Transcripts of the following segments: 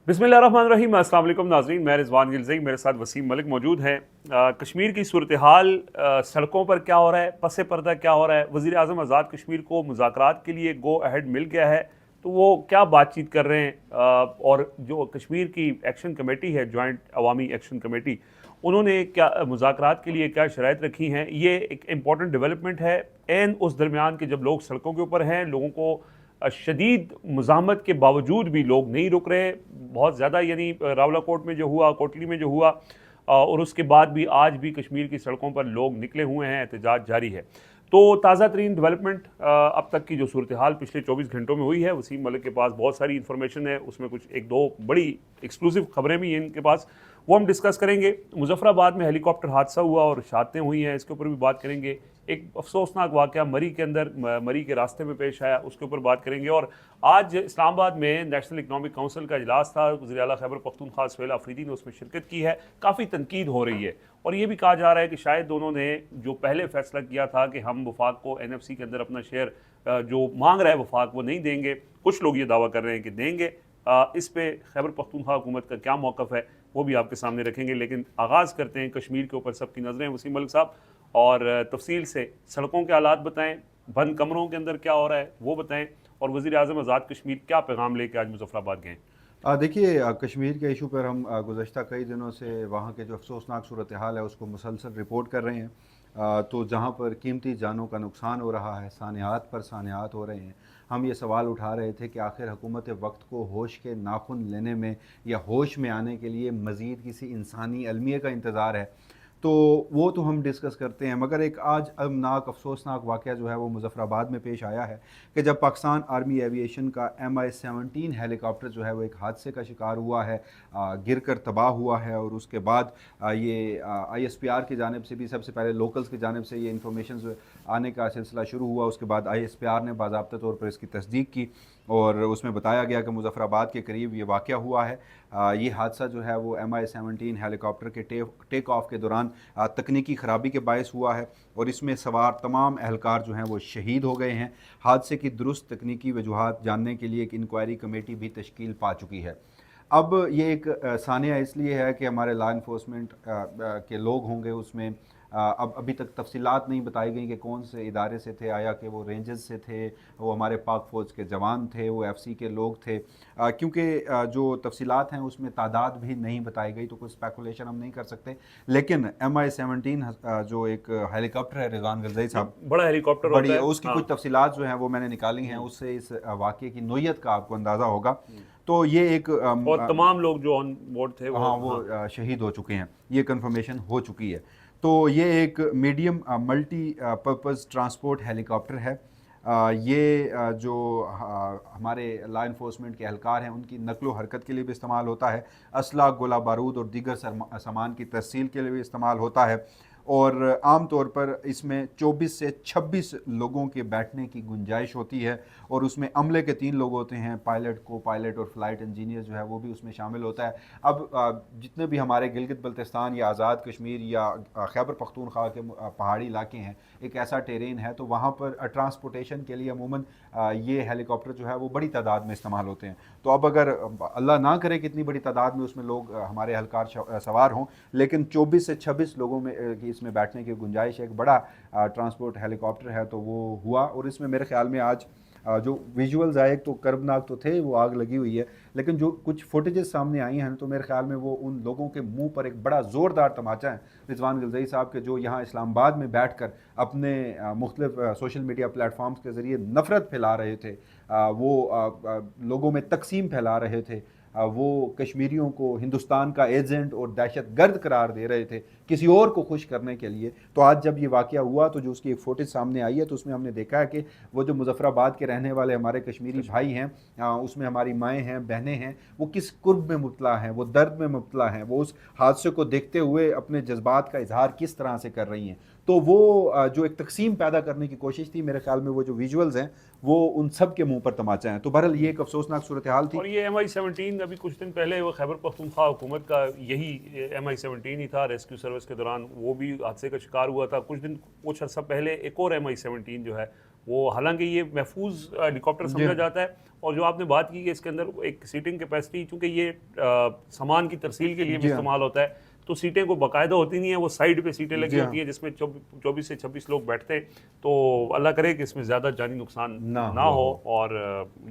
बिस्मिल्लाहिर्रहमानिर्रहीम। अस्सलाम वालेकुम नाज़रीन, मैं रिजवान गिलज़ई, मेरे साथ वसीम मलिक मौजूद हैं। कश्मीर की सूरत हाल, सड़कों पर क्या हो रहा है, पस पर्दा क्या हो रहा है, वज़ीर आज़म आज़ाद कश्मीर को मुज़ाकरात के लिए गो अहेड मिल गया है तो वो क्या बातचीत कर रहे हैं, और जो कश्मीर की एक्शन कमेटी है, जॉइंट अवामी एक्शन कमेटी, उन्होंने क्या मुज़ाकरात के लिए क्या शराइत रखी हैं, ये एक इम्पॉर्टेंट डेवलपमेंट है। एन उस दरमियान के जब लोग सड़कों के ऊपर हैं, लोगों को शदीद मुज़ाहमत के बावजूद भी लोग नहीं रुक रहे बहुत ज़्यादा, यानी रावला कोट में जो हुआ, कोटली में जो हुआ, और उसके बाद भी आज भी कश्मीर की सड़कों पर लोग निकले हुए हैं, एहतजाज जारी है। तो ताज़ा तरीन डेवलपमेंट अब तक की जो सूरत हाल पिछले 24 घंटों में हुई है, वसीम मलिक के पास बहुत सारी इन्फॉर्मेशन है, उसमें कुछ एक दो बड़ी एक्सक्लूसिव खबरें भी हैं इनके पास, वो हम डिस्कस करेंगे। मुजफ्फराबाद में हेलीकॉप्टर हादसा हुआ और शहादतें हुई हैं, इसके ऊपर भी बात करेंगे। एक अफसोसनाक वाक़या मरी के अंदर, मरी के रास्ते में पेश आया, उसके ऊपर बात करेंगे। और आज इस्लामाबाद में नेशनल इकनॉमिक काउंसिल का इजलास था, वज़ीर आला खैबर पख्तूनख्वा सुहेल आफरीदी ने उसमें शिरकत की है। काफ़ी तनकीद हो रही है और ये भी कहा जा रहा है कि शायद दोनों ने जो पहले फैसला किया था कि हम वफाक को NFC के अंदर अपना शेयर जो मांग रहा है वफाक, वो नहीं देंगे, कुछ लोग ये दावा कर रहे हैं कि देंगे। इस पे खैबर पख्तूनख्वा हुकूमत का क्या मौक़िफ़ है वो भी आपके सामने रखेंगे। लेकिन आगाज़ करते हैं कश्मीर के ऊपर सबकी नज़रें वसीम मलिक साहब, और तफसील से सड़कों के हालात बताएं, बंद कमरों के अंदर क्या हो रहा है वो बताएं, और वज़ीर आज़म आज़ाद कश्मीर क्या पैगाम लेके आज मुजफ्फराबाद गए। देखिए, कश्मीर के इशू पर हम गुज़श्ता कई दिनों से वहाँ के जो अफसोसनाक सूरत हाल है उसको मुसलसल रिपोर्ट कर रहे हैं। तो जहाँ पर कीमती जानों का नुकसान हो रहा है, सानियात पर सानियात हो रहे हैं, हम ये सवाल उठा रहे थे कि आखिर हुकूमत वक्त को होश के नाखुन लेने में या होश में आने के लिए मज़ीद किसी इंसानी अलमिया का इंतज़ार है, तो वो तो हम डिस्कस करते हैं। मगर एक आज अमनाक अफसोसनाक वाक़या जो है वो मुज़फ़्फ़राबाद में पेश आया है कि जब पाकिस्तान आर्मी एविएशन का MI-17 हेलीकॉप्टर जो है वो एक हादसे का शिकार हुआ है, गिर कर तबाह हुआ है। और उसके बाद ये ISPR की जानिब से भी, सबसे पहले लोकल्स की जानिब से ये इंफॉर्मेशन आने का सिलसिला शुरू हुआ। उसके बाद ISPR ने बाज़ाब्ता तौर पर इसकी तस्दीक की और उसमें बताया गया कि मुज़फ़्फ़राबाद के करीब ये वाक़या हुआ है। ये हादसा जो है वो MI-17 हेलीकॉप्टर के टेक ऑफ के दौरान तकनीकी ख़राबी के बायस हुआ है और इसमें सवार तमाम एहलकार जो हैं वो शहीद हो गए हैं। हादसे की दुरुस्त तकनीकी वजूहात जानने के लिए एक इंक्वायरी कमेटी भी तश्कील पा चुकी है। अब ये एक सानिया इसलिए है कि हमारे लॉ इन्फोर्समेंट के लोग होंगे उसमें। अब अभी तक तफसीलात नहीं बताई गई कि कौन से इदारे से थे, आया कि वो रेंजर्स से थे, वो हमारे पाक फ़ौज के जवान थे, वो FC के लोग थे। क्योंकि जो तफसीलात हैं उसमें तादाद भी नहीं बताई गई तो कुछ स्पेकुलेशन हम नहीं कर सकते। लेकिन MI-17 जो एक हेलीकॉप्टर है, रिजवान गिलज़ई साहब, बड़ा हेलीकॉप्टर बड़ी होता है, उसकी हाँ। कुछ तफसीलात जो हैं वो मैंने निकाली हैं, उससे इस वाक़े की नोयत का आपको अंदाज़ा होगा। तो ये एक और तमाम लोग जो ऑन बोर्ड थे वो, हाँ, वो हाँ। शहीद हो चुके हैं, ये कंफर्मेशन हो चुकी है। तो ये एक medium multi purpose transport helicopter है। ये जो हमारे लॉ इन्फोर्समेंट के एहलकार हैं उनकी नकलो हरकत के लिए भी इस्तेमाल होता है, असला, गोला बारूद और दीगर सामान की तहसील के लिए भी इस्तेमाल होता है। और आम तौर पर इसमें 24 से 26 लोगों के बैठने की गुंजाइश होती है और उसमें अमले के 3 लोग होते हैं, पायलट, को पायलट और फ्लाइट इंजीनियर जो है वो भी उसमें शामिल होता है। अब जितने भी हमारे गिलगित बल्तिस्तान या आज़ाद कश्मीर या खैबर पख्तूनख्वा के पहाड़ी इलाके हैं, एक ऐसा टेरेन है तो वहाँ पर ट्रांसपोर्टेशन के लिए अमूमन ये हेलीकॉप्टर जो है वो बड़ी तादाद में इस्तेमाल होते हैं। तो अब अगर अल्लाह ना करे कि इतनी बड़ी तादाद में उसमें लोग हमारे एहलकार सवार हों, लेकिन 24 से 26 लोगों में की इसमें बैठने की गुंजाइश है, एक बड़ा ट्रांसपोर्ट हेलीकॉप्टर है, तो वो हुआ। और इसमें मेरे ख्याल में आज जो विजुअल्स आए तो कर्बनाक तो थे, वो आग लगी हुई है, लेकिन जो कुछ फुटेजेस सामने आई हैं तो मेरे ख्याल में वो उन लोगों के मुंह पर एक बड़ा ज़ोरदार तमाचा है, रिजवान गिलज़ई साहब के, जो यहाँ इस्लामाबाद में बैठ कर अपने मुख्तलिफ सोशल मीडिया प्लेटफॉर्म्स के ज़रिए नफ़रत फैला रहे थे, लोगों में तकसीम फैला रहे थे, वो कश्मीरियों को हिंदुस्तान का एजेंट और दहशत गर्द करार दे रहे थे किसी और को खुश करने के लिए। तो आज जब ये वाक़या हुआ तो जो उसकी एक फ़ोटेज सामने आई है तो उसमें हमने देखा है कि वो जो मुज़फ़्फ़राबाद के रहने वाले हमारे कश्मीरी भाई हैं, उसमें हमारी माएँ हैं, बहनें हैं, वो किस कुर्ब में मुब्तला हैं, वो दर्द में मुब्तला हैं, वो उस हादसे को देखते हुए अपने जज्बात का इजहार किस तरह से कर रही हैं। तो वो जो एक तकसीम पैदा करने की कोशिश थी, मेरे ख्याल में वो जो विजुअल्स हैं वो उन सब के मुंह पर तमाचा है। तो बहरहाल ये एक अफसोसनाक सूरत हाल थी। और ये MI-17 अभी कुछ दिन पहले वो खैबर पख्तूनख्वा हुकूमत का यही MI-17 ही था, रेस्क्यू सर्विस के दौरान वो भी हादसे का शिकार हुआ था। कुछ अर्सा पहले एक और MI-17 जो है वो हालांकि ये महफूज हेलीकॉप्टर समझा जाता है। और जो आपने बात की कि इसके अंदर एक सीटिंग कैपेसिटी, चूँकि ये सामान की तरसील के लिए भी इस्तेमाल होता है, तो सीटें को बाकायदा होती नहीं है, वो साइड पे सीटें लगी होती हैं जिसमें 24 से 26 लोग बैठते हैं। तो अल्लाह करे कि इसमें ज़्यादा जानी नुकसान ना हो, और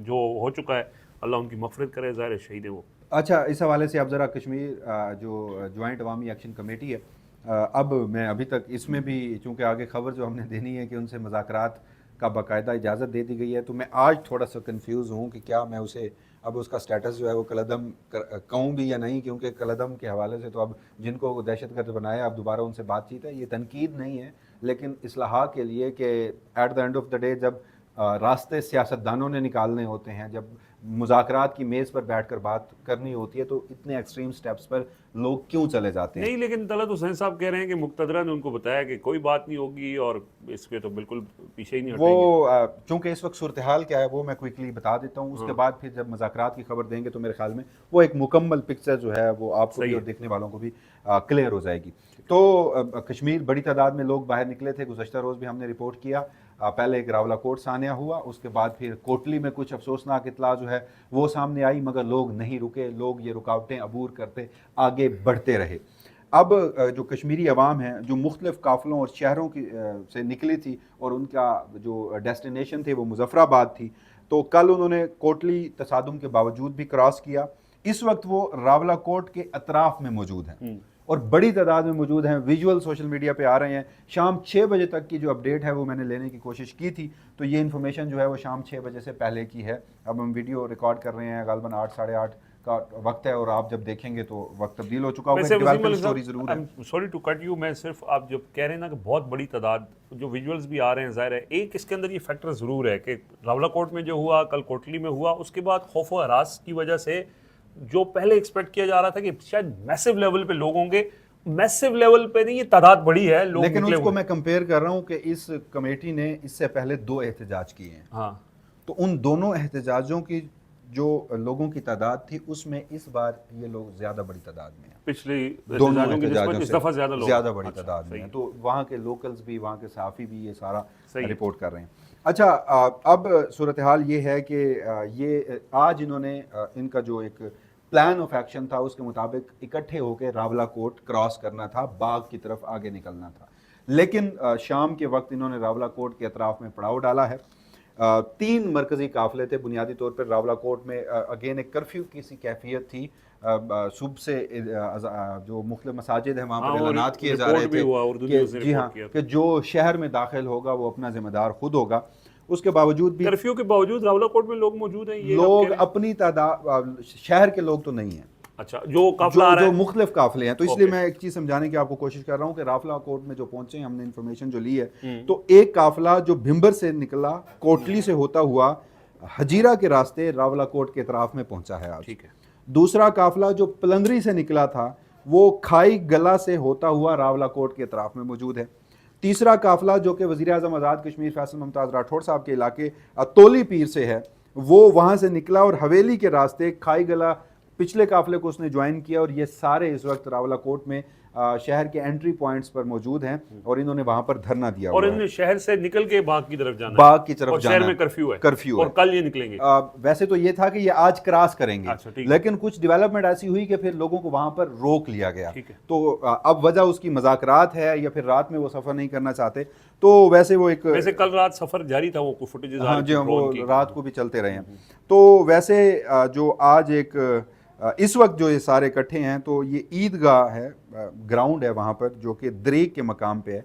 जो हो चुका है अल्लाह उनकी मग़फ़िरत करे, ज़ाहिर है शहीद है वो। अच्छा, इस हवाले से आप ज़रा कश्मीर जो जॉइंट अवामी एक्शन कमेटी है, अब मैं अभी तक इसमें भी चूँकि आगे खबर जो हमने देनी है कि उनसे मुज़ाकरात का बाकायदा इजाज़त दे दी गई है, तो मैं आज थोड़ा सा कंफ्यूज हूँ कि क्या मैं उसे अब उसका स्टेटस जो है वो कलअदम कहूँ भी या नहीं, क्योंकि कलअदम के हवाले से तो अब जिनको दहशतगर्द बनाया अब दोबारा उनसे बातचीत है। ये तनकीद नहीं है, लेकिन इस्लाहा के लिए कि at the end of the day जब रास्ते सियासतदानों ने निकालने होते हैं, जब मुज़ाकरात की मेज़ पर बैठकर बात करनी होती है, तो इतने एक्सट्रीम स्टेप्स पर लोग क्यों चले जाते हैं? नहीं, लेकिन तलत हुसैन साहब कह रहे हैं कि मुक़्तदरा ने उनको बताया कि कोई बात नहीं होगी और इस पे तो बिल्कुल पीछे ही नहीं हटेंगे। वो चूँकि इस वक्त सूरत हाल क्या है वो मैं क्विकली बता देता हूँ, उसके बाद फिर जब मुज़ाकरात की खबर देंगे तो मेरे ख्याल में वो एक मुकम्मल पिक्चर जो है वो आपको भी और देखने वालों को भी क्लियर हो जाएगी। तो कश्मीर बड़ी तादाद में लोग बाहर निकले थे, गुज़श्ता रोज़ भी हमने रिपोर्ट किया। पहले एक रावलाकोट सानिया हुआ, उसके बाद फिर कोटली में कुछ अफसोसनाक इत्तला जो है वो सामने आई, मगर लोग नहीं रुके, लोग ये रुकावटें अबूर करते आगे बढ़ते रहे। अब जो कश्मीरी अवाम है जो मुख्तलिफ काफ़िलों और शहरों की से निकली थी और उनका जो डेस्टिनेशन थे वो मुजफ्फराबाद थी, तो कल उन्होंने कोटली तसादुम के बावजूद भी क्रॉस किया। इस वक्त वो रावलाकोट के अतराफ़ में मौजूद हैं और बड़ी तादाद में मौजूद हैं। विजुअल सोशल मीडिया पे आ रहे हैं। शाम 6 बजे तक की जो अपडेट है वो मैंने लेने की कोशिश की थी, तो ये इन्फॉर्मेशन जो है वो शाम 6 बजे से पहले की है। अब हम वीडियो रिकॉर्ड कर रहे हैं, गालबन 8 साढ़े 8 का वक्त है और आप जब देखेंगे तो वक्त तब्दील हो चुका होगा। डेवलपमेंट स्टोरी ज़रूर है। सॉरी टू कट यू, मैं सिर्फ आप जब कह रहे हैं ना कि बहुत बड़ी तादाद जो विजुअल्स भी आ रहे हैं, जाहिर है एक इसके अंदर ये फैक्टर ज़रूर है कि रावलाकोट में जो हुआ, कल कोटली में हुआ, उसके बाद खौफ व हरास की वजह से जो पहले एक्सपेक्ट किया जा रहा था कि शायद मैसिव लेवल पे लोग होंगे, मैसिव लेवल पे नहीं, ये तादाद बड़ी है लोग, लेकिन उसको मैं कंपेयर कर रहा हूँ कि इस कमेटी ने इससे पहले 2 एहतजाज किए हैं। हाँ, तो उन दोनों एहतजाजों की जो लोगों की तादाद थी उसमें इस बार ये लोग ज्यादा बड़ी तादाद में हैं। पिछले दोनों एहतजाजों की एहतजाजों निस्बत इस से दफा ज्यादा बड़ी अच्छा, तादाद में सही हैं। है। तो वहाँ के लोकल्स भी, वहाँ के सहाफ़ी भी ये सारा सही है। रिपोर्ट कर रहे हैं। अच्छा, अब सूरत हाल ये है कि ये आज इन्होंने इनका जो एक प्लान ऑफ एक्शन था उसके मुताबिक इकट्ठे होकर रावलाकोट क्रॉस करना था, बाग की तरफ आगे निकलना था। लेकिन शाम के वक्त इन्होंने रावलाकोट के अतराफ में पड़ाव डाला है। 3 मरकजी काफिले थे बुनियादी तौर पर रावलाकोट में। अगेन एक कर्फ्यू की सी कैफियत थी। सुबह से जो मुख्तलिफ मसाजिद हैं वहाँ पर ऐलानात किए जा रहे थे कि जी हाँ, कि जो शहर में दाखिल होगा वो अपना जिम्मेदार खुद होगा। उसके बावजूद भी कर्फ्यू के बावजूद रावलाकोट में लोग मौजूद हैं, ये लोग अपनी तादाद, शहर के लोग तो नहीं हैं। अच्छा, जो काफिला आ रहा जो है, मुख्तलिफ काफिले हैं। तो इसलिए मैं एक चीज़ समझाने की आपको कोशिश कर रहा हूँ कि रावलाकोट में जो पहुंचे हैं, हमने इन्फॉर्मेशन जो ली है, तो एक काफिला जो भिम्बर से निकला, कोटली से होता हुआ हजीरा के रास्ते रावलाकोट के अतराफ में पहुंचा है आज। ठीक है। दूसरा काफिला जो पलंदरी से निकला था वो खाई गला से होता हुआ रावलाकोट के अतराफ में मौजूद है। तीसरा काफिला जो कि वज़ीर आज़म आज़ाद कश्मीर फैसल मुमताज़ राठौड़ साहब के इलाके तोली पीर से है, वो वहाँ से निकला और हवेली के रास्ते खाई गला पिछले काफिले को उसने ज्वाइन किया और ये सारे इस वक्त रावलाकोट में शहर के एंट्री पॉइंट्स पर मौजूद हैं और इन्होंने वहां पर धरना दिया और हुआ इन्हें शहर से निकल के बाग की तरफ जाना बाग की तरफ और जाना शहर है। में कर्फ्यू है, कर्फ्यू और है। कल ये निकलेंगे। वैसे तो ये था कि ये आज क्रॉस करेंगे। अच्छा, ठीक है। लेकिन कुछ डेवलपमेंट ऐसी हुई कि फिर लोगों को वहां पर रोक लिया गया। ठीक है। तो अब वजह उसकी मज़ाकरात है या फिर रात में वो सफर नहीं करना चाहते। तो वैसे वो एक वैसे कल रात सफर जारी था, वो फुटेजेस हाँ जी, वो रात को भी चलते रहे हैं। तो वैसे जो आज एक इस वक्त जो ये सारे इकट्ठे हैं, तो ये ईदगाह है, ग्राउंड है वहाँ पर जो कि दरेक के मकाम पे है।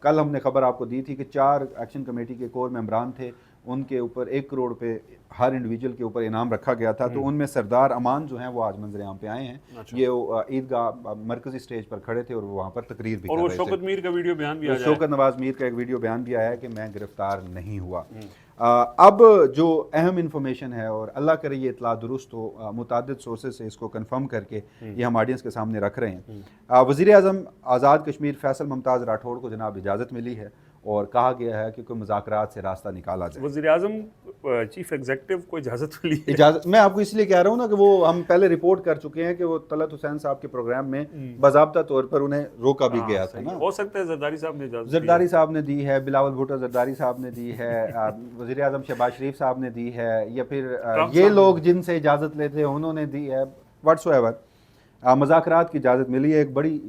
कल हमने खबर आपको दी थी कि 4 एक्शन कमेटी के कोर मेंबरान थे, उनके ऊपर 1 करोड़ पे हर इंडिविजुअल के ऊपर इनाम रखा गया था। तो उनमें सरदार अमान जो हैं वो आज मंजर आम पे आए हैं। अच्छा। ये ईदगाह मरकजी स्टेज पर खड़े थे और वो वहाँ पर तकरीर भी और कर वो रहे थे। शौकत मीर का वीडियो बयान भी आया है। शौकत नवाज मीर का एक वीडियो बयान भी आया है कि मैं गिरफ्तार नहीं हुआ। अब जो अहम इंफॉर्मेशन है, और अल्लाह करे ये इतला दुरुस्त हो, मुतादिद सोर्सेज से इसको कंफर्म करके ये हम ऑडियंस के सामने रख रहे हैं। वज़ीर आज़म आज़ाद कश्मीर फैसल मुमताज़ राठौड़ को जनाब इजाज़त मिली है और कहा गया है कि कोई मुज़ाकरात से रास्ता निकाला जाए। वज़ीर आज़म चीफ एग्जीक्यूटिव को इजाज़त मिली है? इजाज़त मैं आपको इसलिए कह रहा हूँ ना कि वो हम पहले रिपोर्ट कर चुके हैं कि वो तलत हुसैन साहब के प्रोग्राम में बाज़ाब्ता तौर पर उन्हें रोका भी गया था ना। हो सकता है जरदारी साहब ने इजाज़त जरदारी साहब ने दी है, बिलावल भुट्टो जरदारी साहब ने दी है, वज़ीर आज़म शहबाज शरीफ साहब ने दी है, या फिर ये लोग जिनसे इजाज़त लेते हैं उन्होंने दी है, व्हाट्सएवर मुज़ाकरात की इजाज़त मिली है। एक बड़ी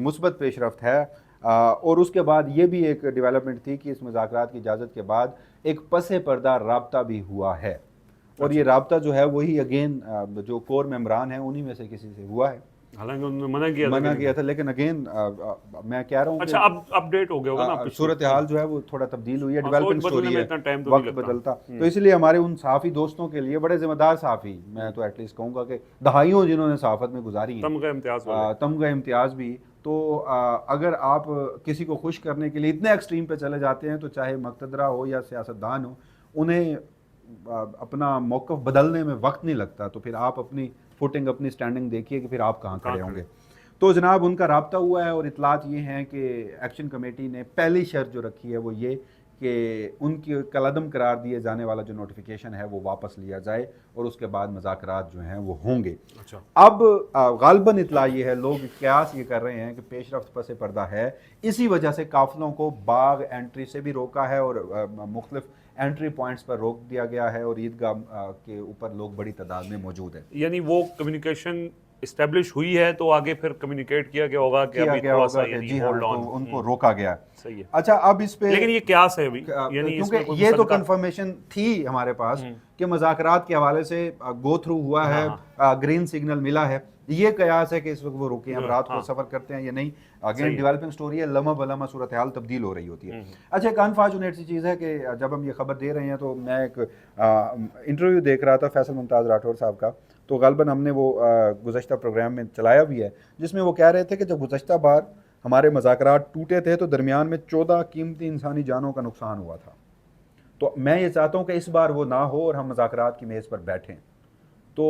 मुस्बत पेशरफ्त है। और उसके बाद ये भी एक डेवलपमेंट थी कि इस मुज़ाकरात की इजाज़त के बाद एक पसे पर्दा राब्ता भी हुआ है। और ये राब्ता जो है वही अगेन जो कोर मेम्बरान है उन्हीं में से किसी से हुआ है। हालांकि उन्होंने मना किया था, लेकिन अगेन मैं कह रहा हूँ अच्छा अब अपडेट हो गया होगा ना, सूरत हाल जो है वो थोड़ा तब्दील हुई है, डेवलपिंग स्टोरी है, तो वक्त बदलता। तो इसलिए हमारे उन सहाफ़ी दोस्तों के लिए, बड़े जिम्मेदार सहाफ़ी, मैं तो एटलीस्ट कहूँगा कि दहाइयों जिन्होंने सहाफ़त में गुजारी है, तमगा इम्तियाज़ भी, तो अगर आप किसी को खुश करने के लिए इतने एक्सट्रीम पे चले जाते हैं तो चाहे मक़तदरा हो या सियासतदान हो, उन्हें अपना मौक़िफ़ बदलने में वक्त नहीं लगता। तो फिर आप अपनी फुटिंग, अपनी स्टैंडिंग देखिए कि फिर आप कहाँ खड़े होंगे। तो जनाब उनका राब्ता हुआ है और इतलात ये हैं कि एक्शन कमेटी ने पहली शर्त जो रखी है वो ये कि उनकी कलअदम करार दिए जाने वाला जो नोटिफिकेशन है वो वापस लिया जाए और उसके बाद मुज़ाकरात जो हैं वो होंगे। अच्छा। अब गालबन इतला ये है, लोग कयास ये कर रहे हैं कि पेशरफ्त पसे पर्दा है, इसी वजह से काफिलों को बाग एंट्री से भी रोका है और मुख्तलिफ एंट्री पॉइंट्स पर रोक दिया गया है और ईदगाह के ऊपर लोग बड़ी तादाद में मौजूद हैं। यानी वो कम्युनिकेशन इस्टेब्लिश हुई है तो आगे फिर कम्युनिकेट किया गया होगा कि अभी थोड़ा सा जी हाँ, तो उनको रोका गया। सही है। अच्छा, अब इस पे लेकिन ये क्यास है अभी, यानी क्योंकि ये तो कंफर्मेशन थी हमारे पास कि मुज़ाकरात के हवाले से गो थ्रू हुआ है, ग्रीन सिग्नल मिला है। ये कयास है कि इस वक्त वो रुके हैं, रात को सफर करते हैं या नहीं। अगेन डेवलपिंग स्टोरी है, लम्हा बलमा सूरत हाल तब्दील हो रही होती है। अच्छा, एक अनफॉर्चुनेट सी चीज़ है कि जब हम ये खबर दे रहे हैं तो मैं एक इंटरव्यू देख रहा था फैसल मुमताज़ राठौर साहब का, तो गालबन हमने वो गुज़श्ता प्रोग्राम में चलाया भी है, जिसमें वो कह रहे थे कि जब गुज़श्ता बार हमारे मुज़ाकरात टूटे थे तो दरमियान में 14 कीमती इंसानी जानों का नुकसान हुआ था। तो मैं ये चाहता हूँ कि इस बार वो ना हो और हम मुज़ाकरात की मेज़ पर बैठें। तो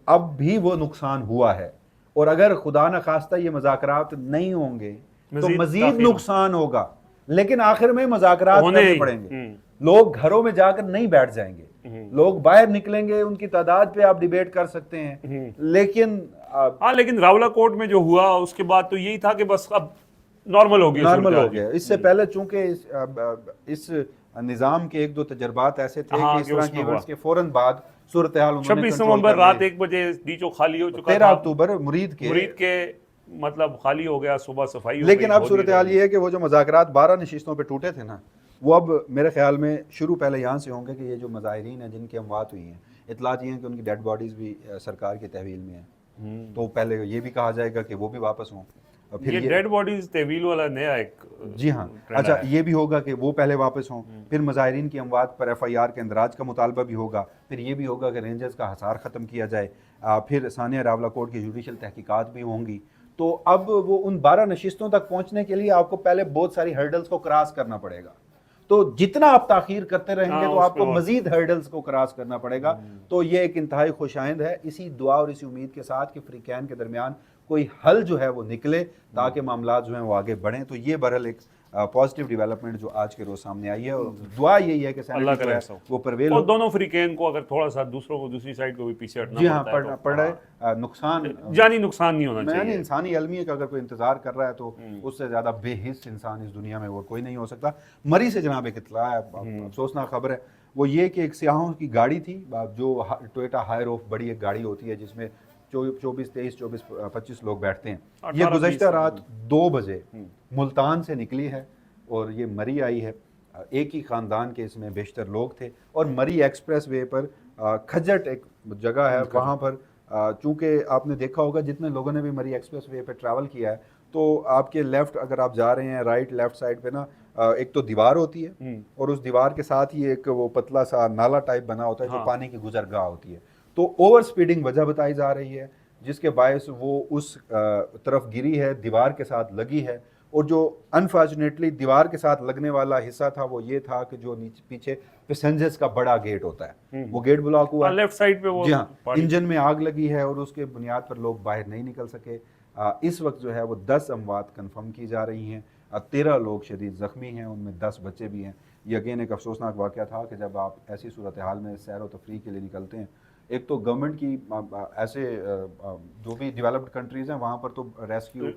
अब भी वो नुकसान हुआ है और अगर खुदा न खास्ता ये मुज़ाकरात नहीं होंगे तो मज़ीद नुकसान होगा, लेकिन आखिर में मुज़ाकरात करने पड़ेंगे। लोग घरों में जाकर नहीं बैठ जाएंगे, लोग बाहर निकलेंगे, उनकी तादाद पे आप डिबेट कर सकते हैं, लेकिन लेकिन रावला कोर्ट में जो हुआ उसके बाद तो यही था कि बस अब नॉर्मल हो गया। इससे पहले चूंकि इस निज़ाम के एक दो तजर्बात ऐसे थे कि इस तरह के इवेंट्स के फौरन बाद सूरत हाल 26 नवंबर रात 1 बजे डीचो खाली हो चुका, 13 अक्टूबर मुरीद के मतलब खाली हो गया, सुबह सफाई। लेकिन अब सूरत हाल ये है कि वो जो मुज़ाकरात 12 नशिस्तों पे टूटे थे ना, वो अब मेरे ख्याल में शुरू पहले यहाँ से होंगे कि ये जो मुज़ाहिरीन हैं जिनकी अमवात हुई हैं, इतलात ये हैं कि उनकी डेड बॉडीज़ भी सरकार की तहवील में हैं, तो पहले ये भी कहा जाएगा कि वो भी वापस हों। फिर ये डेड बॉडीज तहवील वाला नया एक, जी हाँ, अच्छा, ये भी होगा कि वो पहले वापस हों, फिर मुज़ाहिरीन की अमवात पर FIR के इंदराज का मुतालबा भी होगा, फिर ये भी होगा कि रेंजर्स का हसार ख़त्म किया जाए, फिर सानिया रावला कोर्ट की जुडिशल तहकीकात भी होंगी। तो अब वो उन 12 नशिस्तों तक पहुँचने के लिए आपको पहले बहुत सारी हर्डल्स को क्रॉस करना पड़ेगा। तो जितना आप ताखीर करते रहेंगे तो आपको मजीद हर्डल्स को क्रॉस करना पड़ेगा। तो ये एक इंतहाई खुशाइंद है, इसी दुआ और इसी उम्मीद के साथ कि फ्रीकैन के दरमियान कोई हल जो है वो निकले ताकि मामला जो है वो आगे बढ़ें। तो ये बहरहाल एक पॉजिटिव डेवलपमेंट जो आज के रोज सामने आई है और दुआ यही है कि अल्लाह करे वो परवेल हो। दोनों फ्रीकैन को अगर थोड़ा सा दूसरों को दूसरी साइड को भी पीछे हटना, जी हाँ, पड़ रहा है, नुकसान जानी नुकसान नहीं होना चाहिए। इंसानी अलमी का अगर कोई इंतजार कर रहा है तो उससे ज्यादा बेहिस इंसान इस दुनिया में और कोई नहीं हो सकता। मरी से जनाब एक इत्तला है, अफसोसनाक खबर है, वो ये कि एक सियाहों की गाड़ी थी जो टोयोटा हायरोफ बड़ी एक गाड़ी होती है जिसमें 24-25 लोग बैठते हैं। ये गुज़श्ता रात 2 बजे मुल्तान से निकली है और ये मरी आई है। एक ही ख़ानदान के इसमें बेशतर लोग थे और मरी एक्सप्रेस वे पर खजट एक जगह है, वहाँ पर चूँकि आपने देखा होगा जितने लोगों ने भी मरी एक्सप्रेस वे पर ट्रैवल किया है तो आपके लेफ़्ट अगर आप जा रहे हैं राइट लेफ़्ट साइड पे ना एक तो दीवार होती है और उस दीवार के साथ ही एक वो पतला सा नाला टाइप बना होता है जो पानी की गुजरगाह होती है। तो ओवर स्पीडिंग वजह बताई जा रही है जिसके बायस वो उस तरफ गिरी है, दीवार के साथ लगी है। और जो अनफॉर्चुनेटली दीवार के साथ लगने वाला हिस्सा था वो ये था कि जो नीचे पीछे पैसेंजर्स का बड़ा गेट होता है वो गेट ब्लॉक हुआ, लेफ्ट साइड पे वो, जी हाँ, इंजन में आग लगी है और उसके बुनियाद पर लोग बाहर नहीं निकल सके। इस वक्त जो है वो 10 अमवात कन्फर्म की जा रही हैं। 13 लोग शदीद ज़ख्मी हैं, उनमें 10 बच्चे भी हैं। ये अगेन एक अफसोसनाक वाक़या था कि जब आप ऐसी सूरत हाल में सैर व तफरीह के लिए निकलते हैं, एक तो गवर्नमेंट की ऐसे जो भी डेवलप्ड कंट्रीज़ हैं वहाँ पर तो रेस्क्यू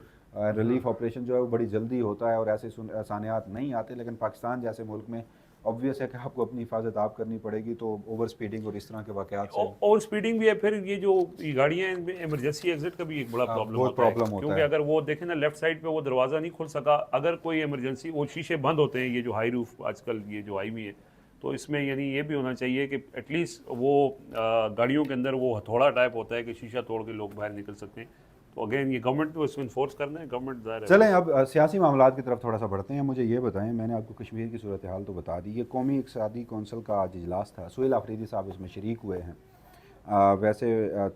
रिलीफ ऑपरेशन जो है वो बड़ी जल्दी होता है और ऐसे आसानियात नहीं आते, लेकिन पाकिस्तान जैसे मुल्क में ऑब्वियस है कि आपको अपनी हिफाजत आप करनी पड़ेगी, तो ओवर स्पीडिंग और इस तरह के वाक़यात से और स्पीडिंग भी है। फिर ये जो ये गाड़ियाँ हैं इनमें इमरजेंसी एग्जिट का भी एक बड़ा प्रॉब्लम बहुत होता है, प्रॉब्लम होता क्योंकि है। अगर वो देखें ना लेफ्ट साइड पे वो दरवाज़ा नहीं खुल सका, अगर कोई इमरजेंसी, वो शीशे बंद होते हैं, ये जो हाई रूफ आजकल ये जो आई हुई है, तो इसमें यानी ये भी होना चाहिए कि एटलीस्ट वो गाड़ियों के अंदर वो हथौड़ा टाइप होता है कि शीशा तोड़ के लोग बाहर निकल सकते हैं। तो अगेन ये गवर्नमेंट को इसको इन्फोर्स करना है, गवर्नमेंट ज़ाहिर है। चलें अब सियासी मामलात की तरफ थोड़ा सा बढ़ते हैं। मुझे ये बताएं, मैंने आपको कश्मीर की सूरत हाल तो बता दी, ये कौमी इक़्तिसादी कौंसल का आज इजलास था, सुहेल आफरीदी साहब इसमें शरीक हुए हैं। वैसे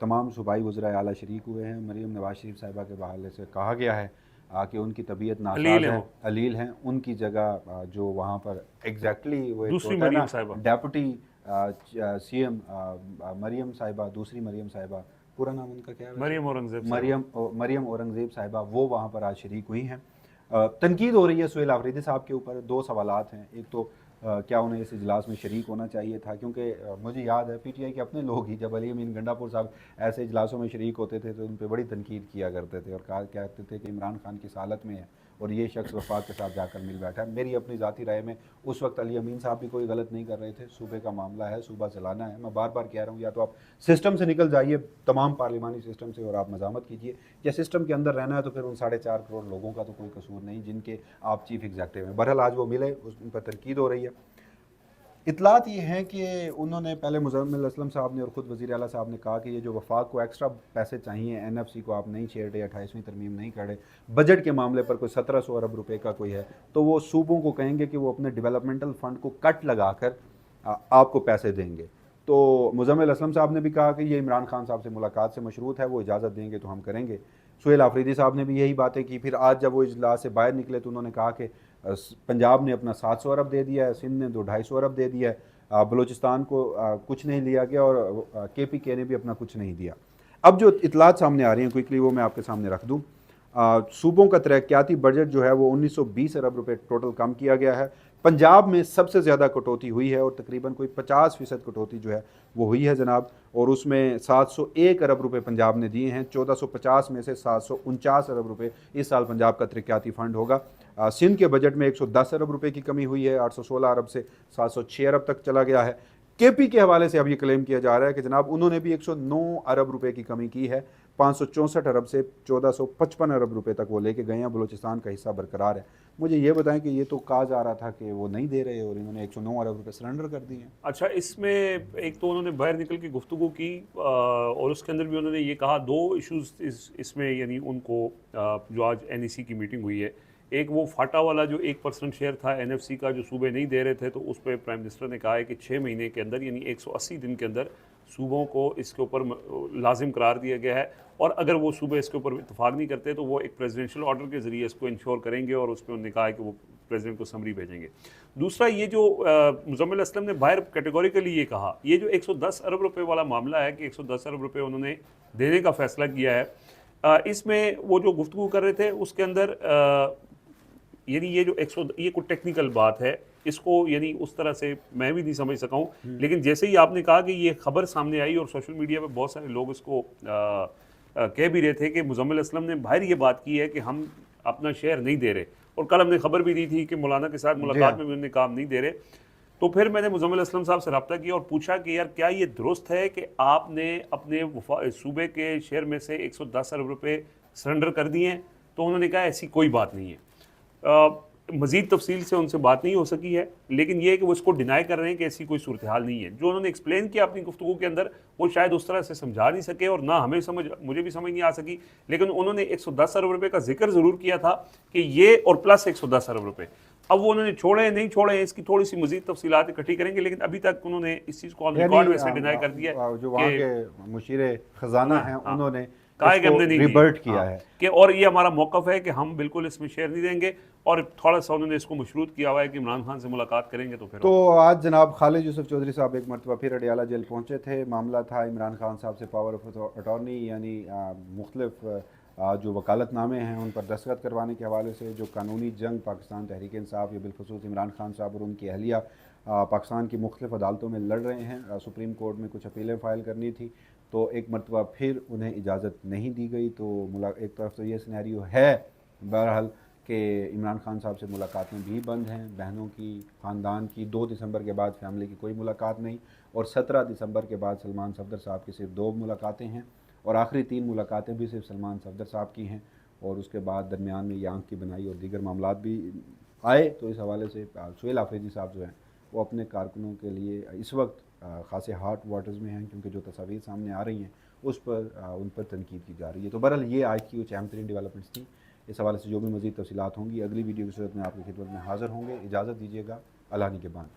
तमाम सूबाई वज़राए आला शरीक हुए हैं। मरीम नवाज शरीफ साहिबा के हवाले से कहा गया है कि उनकी तबीयत नासाज अलील है है, वो। अलील हैं, उनकी जगह जो वहाँ पर एग्जैक्टली वो एक दूसरी होता है मरीम ना साहिबा। डेप्यूटी CM मरीम साहिबा, दूसरी मरीम साहिबा, पूरा नाम उनका क्या है वैसे? मरियम औरंगजेब साहिबा। मरियम औरंगजेब साहिबा, वो वहाँ पर आज शरीक हुई हैं। तनकीद हो रही है सुहेल आफरीदी साहब के ऊपर। दो सवालात हैं, एक तो क्या उन्हें इस इजलास में शरीक होना चाहिए था, क्योंकि मुझे याद है PTI के अपने लोग ही जब अली अमीन गंडापुर साहब ऐसे इजलासों में शरीक होते थे तो उन पर बड़ी तनकीद किया करते थे और कहते थे कि इमरान खान किस हालत में है और ये शख्स वफाक के साथ जाकर मिल बैठा है। मेरी अपनी ज़ाती राय में उस वक्त अली अमीन साहब भी कोई गलत नहीं कर रहे थे। सूबे का मामला है, सूबा चलाना है। मैं बार बार कह रहा हूँ, या तो आप सिस्टम से निकल जाइए, तमाम पार्लिमानी सिस्टम से, और आप मजामत कीजिए, या सिस्टम के अंदर रहना है तो फिर उन 4.5 करोड़ लोगों का तो कोई कसूर नहीं जिनके आप चीफ एग्जेक्टिव हैं। बहरहाल आज वो मिले, उन पर तनकीद हो रही है। इतलात ये हैं कि उन्होंने पहले मुज़म्मिल असलम साहब ने और ख़ुद वज़ीर आला साहब ने कहा कि ये जो वफाक को एक्स्ट्रा पैसे चाहिए, NFC को आप नहीं छेड़ रहे, 28वीं तरमीम नहीं कर रहे, बजट के मामले पर कोई 1700 अरब रुपए का कोई है, तो वो सूबों को कहेंगे कि वो अपने डेवलपमेंटल फ़ंड को कट लगा कर आपको पैसे देंगे। तो मुज़म्मिल असलम साहब ने भी कहा कि ये इमरान खान साहब से मुलाकात से मशरूत है, वो इजाज़त देंगे तो हम करेंगे। सुहेल आफरीदी साहब ने भी यही बातें की। फिर आज जब वो इजलास से बाहर निकले तो उन्होंने कहा कि पंजाब ने अपना 700 अरब दे दिया है, सिंध ने 250 अरब दे दिया है, बलूचिस्तान को कुछ नहीं लिया गया और KPK ने भी अपना कुछ नहीं दिया। अब जो इतलात सामने आ रही हैं क्विकली वो मैं आपके सामने रख दूँ। सूबों का तरक्याती बजट जो है वो 1920 अरब रुपए टोटल कम किया गया है। पंजाब में सबसे ज़्यादा कटौती हुई है और तकरीबन कोई 50% कटौती जो है वो हुई है जनाब, और उसमें 701 अरब रुपए पंजाब ने दिए हैं। 1450 में से 749 अरब रुपए इस साल पंजाब का तरक्याती फ़ंड होगा। सिंध के बजट में 110 अरब रुपए की कमी हुई है, 816 अरब से 706 अरब तक चला गया है। KP के हवाले से अब ये क्लेम किया जा रहा है कि जनाब उन्होंने भी 109 अरब रुपए की कमी की है, 564 अरब से 1455 अरब रुपए तक वो लेके गए हैं। बलूचिस्तान का हिस्सा बरकरार है। मुझे ये बताएं कि ये तो कहा जा रहा था कि वो नहीं दे रहे और इन्होंने 109 अरब रुपए सरेंडर कर दिए हैं। अच्छा, इसमें एक तो उन्होंने बाहर निकल के गुफ्तगू की और उसके अंदर भी उन्होंने ये कहा, दो इश्यूज इसमें यानी उनको जो आज NEC की मीटिंग हुई है, एक वो फाटा वाला जो 1% शेयर था NFC का जो सूबे नहीं दे रहे थे, तो उस पर प्राइम मिनिस्टर ने कहा है कि 6 महीने के अंदर यानी 180 दिन के अंदर सूबों को इसके ऊपर लाजिम करार दिया गया है, और अगर वो सूबे इसके ऊपर इतफाक नहीं करते तो वो एक प्रेसिडेंशियल ऑर्डर के ज़रिए इसको इंश्योर करेंगे, और उस पर उन्होंने कहा है कि वो प्रेसिडेंट को समरी भेजेंगे। दूसरा, ये जो मुज़म्मिल असलम ने बाहर कैटेगोरिकली ये कहा, ये जो 110 अरब रुपए वाला मामला है कि 110 अरब रुपए उन्होंने देने का फैसला किया है, इसमें वो जो गुफ्तगू कर रहे थे उसके अंदर यानी ये जो ये कोई टेक्निकल बात है, इसको यानी उस तरह से मैं भी नहीं समझ सका हूँ। लेकिन जैसे ही आपने कहा कि ये खबर सामने आई और सोशल मीडिया पे बहुत सारे लोग इसको कह भी रहे थे कि मुज़म्मिल असलम ने बाहर ये बात की है कि हम अपना शेयर नहीं दे रहे, और कल हमने खबर भी दी थी कि मौलाना के साथ मुलाकात में भी उन्होंने काम नहीं दे रहे। तो फिर मैंने मुज़म्मिल असलम साहब से रब्ता किया और पूछा कि यार क्या ये दुरुस्त है कि आपने अपने सूबे के शेयर में से 110 अरब रुपये सरेंडर कर दिए हैं? तो उन्होंने कहा ऐसी कोई बात नहीं है। मज़ीद तफसील से उनसे बात नहीं हो सकी है, लेकिन ये है कि वो इसको डिनाई कर रहे हैं कि ऐसी कोई सूरत हाल नहीं है। जो उन्होंने एक्सप्लेन किया अपनी गुफ्तगू के अंदर, वो शायद उस तरह से समझा नहीं सके और ना मुझे भी समझ नहीं आ सकी। लेकिन उन्होंने 110 अरब रुपये का जिक्र ज़रूर किया था कि ये और प्लस 110 अरब रुपये। अब वो उन्होंने छोड़े नहीं छोड़े, इसकी थोड़ी सी मज़ीद तफसीलात इकट्ठी करेंगे, लेकिन अभी तक उन्होंने इस चीज़ को ऑन रिकॉर्ड वैसे डिनाई कर दिया है। जो वहाँ के मुशीर खजाना हैं उन्होंने कहा है कि हमने नहीं रिबर्ट किया है कि, और ये हमारा मौक़िफ़ है कि हम बिल्कुल इसमें शेयर नहीं देंगे, और थोड़ा सा उन्होंने इसको मशरूत किया हुआ है कि इमरान खान से मुलाकात करेंगे तो फिर। तो आज जनाब खालिद यूसुफ चौधरी साहब एक मरतबा फिर अडियाला जेल पहुँचे थे। मामला था इमरान खान साहब से पावर ऑफ अटॉर्नी यानी मुख्तलिफ जो वकालतनामे हैं उन पर दस्तखत करवाने के हवाले से, जो कानूनी जंग पाकिस्तान तहरीक इंसाफ या बिलखसूस इमरान खान साहब और उनकी अहलिया पाकिस्तान की मुख्तलिफ अदालतों में लड़ रहे हैं, सुप्रीम कोर्ट में कुछ अपीलें फ़ाइल करनी थी, तो एक मरतबा फिर उन्हें इजाज़त नहीं दी गई। तो एक तरफ तो ये सिनेरियो है बहरहाल कि इमरान खान साहब से मुलाकातें भी बंद हैं, बहनों की, ख़ानदान की 2 दिसंबर के बाद फैमिली की कोई मुलाकात नहीं, और 17 दिसंबर के बाद सलमान सफदर साहब की सिर्फ 2 मुलाकातें हैं, और आखिरी 3 मुलाकातें भी सिर्फ सलमान सफदर साहब की हैं, और उसके बाद दरमियान में ये आँख की बनाई और दीगर मामलात भी आए। तो इस हवाले से सुहेल आफरीदी साहब जो हैं वो अपने कारकुनों के लिए इस वक्त ख़ासे हॉट वाटर्स में हैं, क्योंकि जो तस्वीर सामने आ रही हैं उस पर उन पर तनकीद की जा रही है। तो बहरहाल ये आज की कुछ अहम तरीन डेवलपमेंट्स थी। इस हवाले से जो भी मज़ीद तफसीलात होंगी अगली वीडियो की सूरत में आपकी खिदमत में हाज़िर होंगे। इजाज़त दीजिएगा, अल्लाह निगहबान।